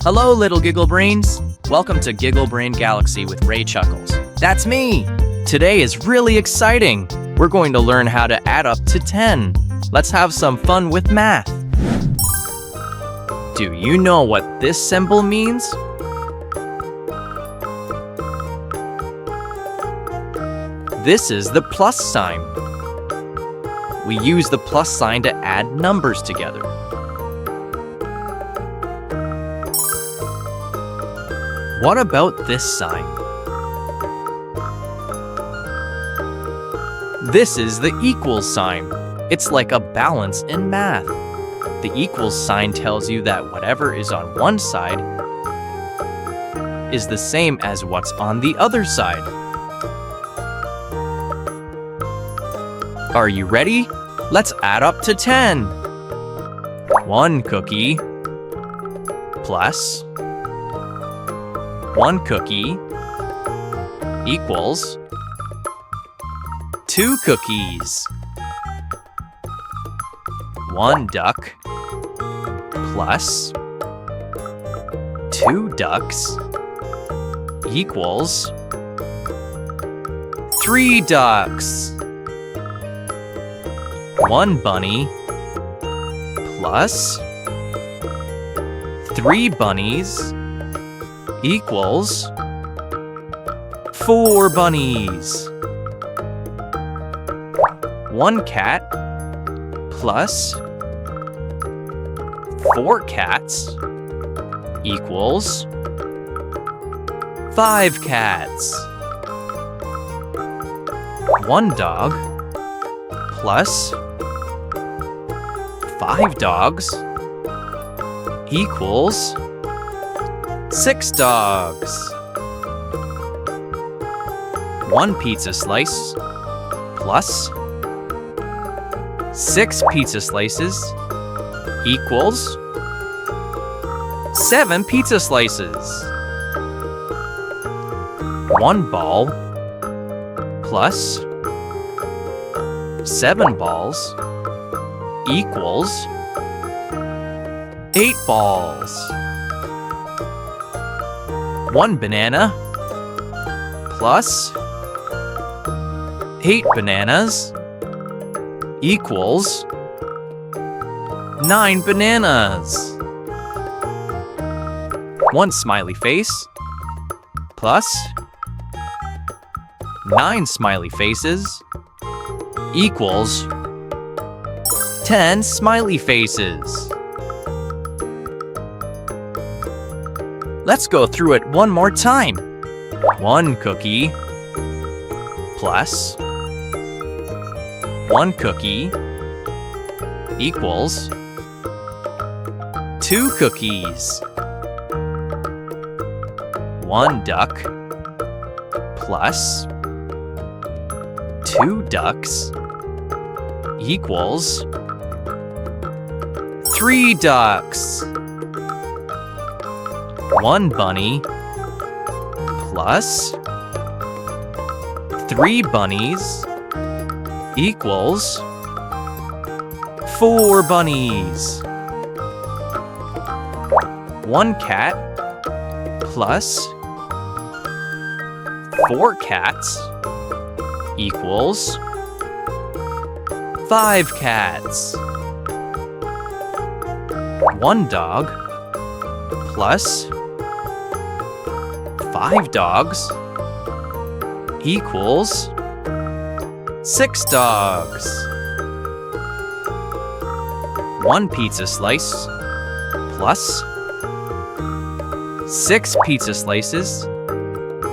Hello, little Giggle Brains. Welcome to Giggle Brain Galaxy with Ray Chuckles. That's me! Today is really exciting. We're going to learn how to add up to 10. Let's have some fun with math. Do you know what this symbol means? This is the plus sign. We use the plus sign to add numbers together. What about this sign? This is the equals sign. It's like a balance in math. The equals sign tells you that whatever is on one side is the same as what's on the other side. Are you ready? Let's add up to 10. 1 cookie plus 1 cookie equals 2 cookies. 1 duck plus 2 ducks equals 3 ducks. 1 bunny plus 3 bunnies equals 4 bunnies. 1 cat plus 4 cats equals 5 cats. 1 dog plus 5 dogs equals 6 dogs. 1 pizza slice plus 6 pizza slices equals 7 pizza slices. 1 ball plus 7 balls equals 8 balls. 1 banana plus 8 bananas equals 9 bananas. 1 smiley face plus 9 smiley faces equals 10 smiley faces. Let's go through it one more time. 1 cookie plus 1 cookie equals 2 cookies. 1 duck plus 2 ducks equals 3 ducks. 1 bunny plus 3 bunnies equals 4 bunnies. 1 cat plus 4 cats equals 5 cats. 1 dog plus 5 dogs equals 6 dogs. 1 pizza slice plus 6 pizza slices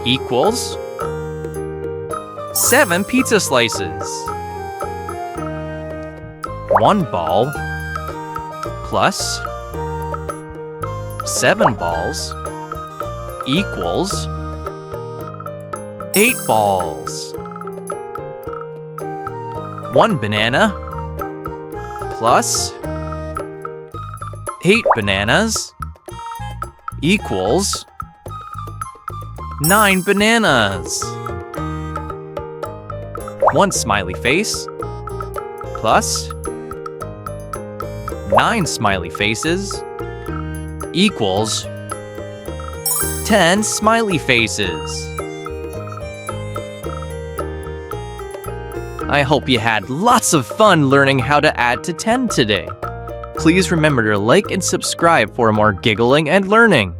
equals 7 pizza slices. 1 ball plus 7 balls equals 8 balls. 1 banana plus 8 bananas equals 9 bananas. 1 smiley face plus 9 smiley faces equals 10 smiley faces. I hope you had lots of fun learning how to add to 10 today. Please remember to like and subscribe for more giggling and learning.